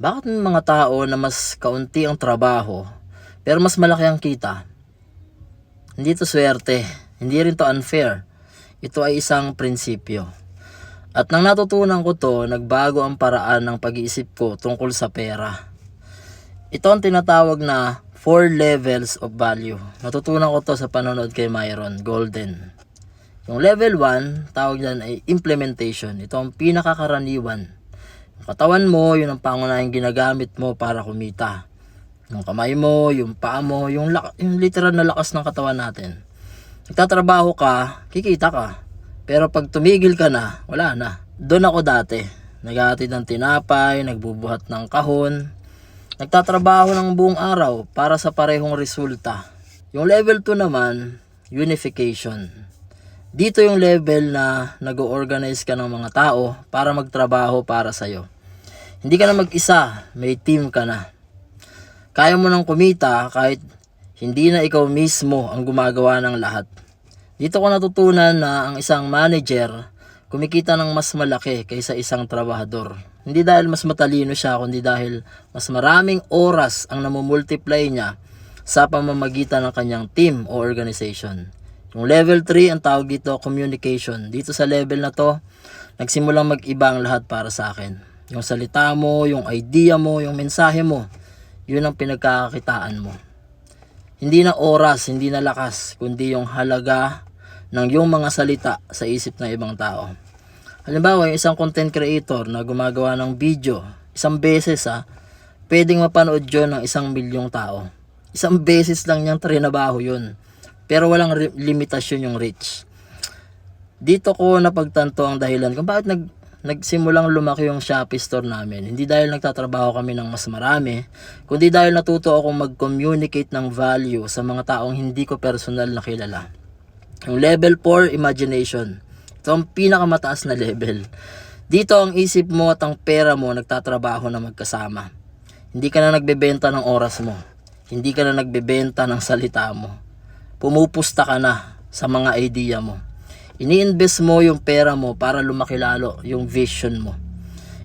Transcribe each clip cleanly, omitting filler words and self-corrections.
Bakit may mga tao na mas kaunti ang trabaho, pero mas malaki ang kita? Hindi to swerte, hindi rin to unfair. Ito ay isang prinsipyo. At nang natutunan ko to, nagbago ang paraan ng pag-iisip ko tungkol sa pera. Ito ang tinatawag na 4 levels of value. Natutunan ko to sa panonood kay Myron Golden. Yung level 1, tawag yan ay implementation. Ito ang pinakakaraniwan. Yung katawan mo, yun ang pangunahing ginagamit mo para kumita. Yung kamay mo, yung paa mo, yung literal na lakas ng katawan natin. Nagtatrabaho ka, kikita ka. Pero pag tumigil ka na, wala na. Doon ako dati. Naghahatid ng tinapay, nagbubuhat ng kahon. Nagtatrabaho ng buong araw para sa parehong resulta. Yung level 2 naman, unification. Dito yung level na nag-organize ka ng mga tao para magtrabaho para sa'yo. Hindi ka na mag-isa, may team ka na. Kaya mo nang kumita kahit hindi na ikaw mismo ang gumagawa ng lahat. Dito ko natutunan na ang isang manager kumikita ng mas malaki kaysa isang trabahador. Hindi dahil mas matalino siya, kundi dahil mas maraming oras ang namumultiply niya sa pamamagitan ng kanyang team o organization. Yung level 3, ang tawag dito communication. Dito sa level na to, nagsimulang mag-iba ang lahat para sa akin. Yung salita mo, yung idea mo, yung mensahe mo, yun ang pinagkakakitaan mo. Hindi na oras, hindi na lakas, kundi yung halaga ng yung mga salita sa isip ng ibang tao. Halimbawa, yung isang content creator na gumagawa ng video, isang beses pwedeng mapanood yun ng 1,000,000 tao. Isang beses lang niyang trinabaho yun. Pero walang limitasyon yung reach. Dito ko napagtanto ang dahilan kung bakit nagsimulang lumaki yung Shopee store namin. Hindi dahil nagtatrabaho kami ng mas marami, kundi dahil natuto akong mag-communicate ng value sa mga taong hindi ko personal na kilala. Yung level 4, imagination. Ito ang pinakamataas na level. Dito ang isip mo at ang pera mo nagtatrabaho na magkasama. Hindi ka na nagbebenta ng oras mo. Hindi ka na nagbebenta ng salita mo. Pumupusta ka na sa mga idea mo. Ini-invest mo yung pera mo para lumaki lalo yung vision mo.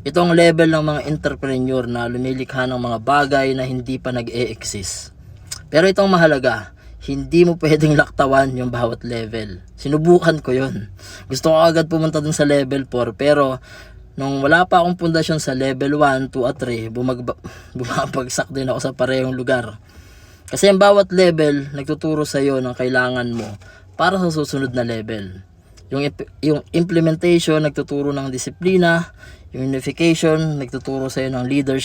Ito ang level ng mga entrepreneur na lumilikha ng mga bagay na hindi pa nag-e-exist. Pero itong mahalaga, hindi mo pwedeng laktawan yung bawat level. Sinubukan ko yun. Gusto ko agad pumunta dun sa level 4, pero nung wala pa akong pundasyon sa level 1, 2 at 3, bumabagsak din ako sa parehong lugar. Kasi ang bawat level nagtuturo sa iyo ng kailangan mo para sa susunod na level. Yung implementation nagtuturo ng disiplina, yung unification nagtuturo sa iyo ng leadership.